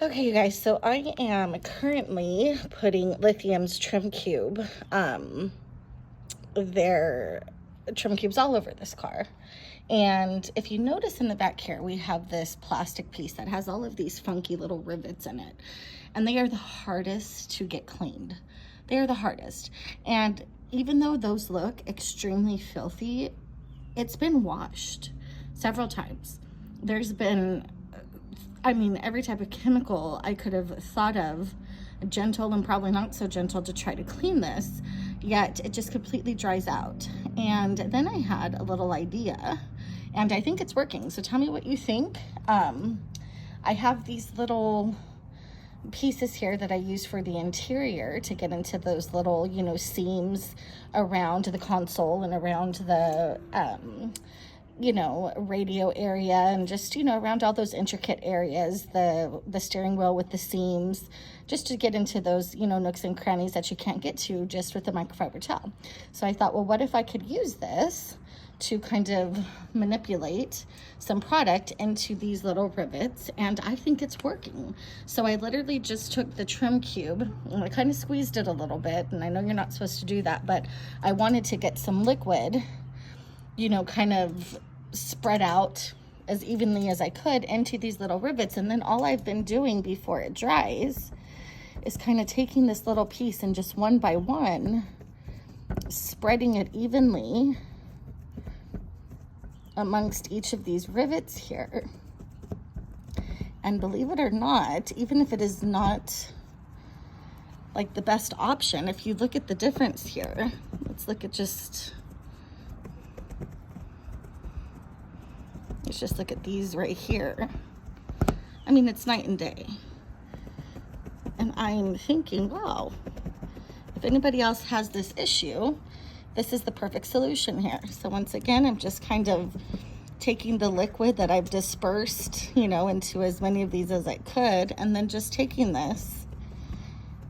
Okay, you guys, so I am currently putting Lithium's trim cube, their trim cubes all over this car. And if you notice in the back here, we have this plastic piece that has all of these funky little rivets in it. And they are the hardest to get cleaned. They are the hardest. And even though those look extremely filthy, it's been washed several times. There's been, every type of chemical I could have thought of, gentle and probably not so gentle, to try to clean this, yet it just completely dries out. And then I had a little idea, and I think it's working. So tell me what you think. I have these little pieces here that I use for the interior to get into those little, seams around the console and around the, radio area, and just, around all those intricate areas, the steering wheel with the seams, just to get into those, nooks and crannies that you can't get to just with the microfiber towel. So I thought, well, what if I could use this to kind of manipulate some product into these little rivets, and I think it's working. So I literally just took the trim cube and I kind of squeezed it a little bit, and I know you're not supposed to do that, but I wanted to get some liquid, kind of spread out as evenly as I could into these little rivets. And then all I've been doing before it dries is kind of taking this little piece and just one by one spreading it evenly amongst each of these rivets here. And believe it or not, even if it is not like the best option, if you look at the difference here, let's look at let's just look at these right here. It's night and day. And I'm thinking, wow, if anybody else has this issue, this is the perfect solution here. So once again, I'm just kind of taking the liquid that I've dispersed, into as many of these as I could, and then just taking this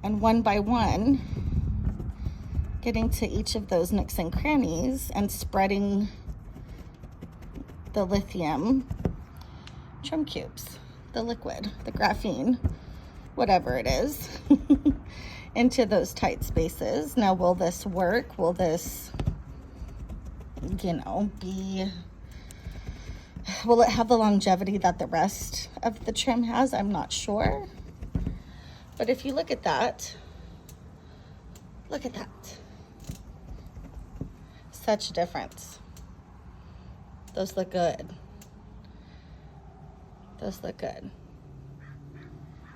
and one by one getting to each of those nooks and crannies and spreading the lithium trim cubes, the liquid, the graphene, whatever it is, into those tight spaces. Now, will this work? Will this, will it have the longevity that the rest of the trim has? I'm not sure. But if you look at that, such a difference. Those look good. Those look good.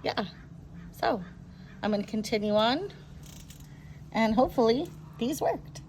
Yeah. So I'm going to continue on, and hopefully these worked.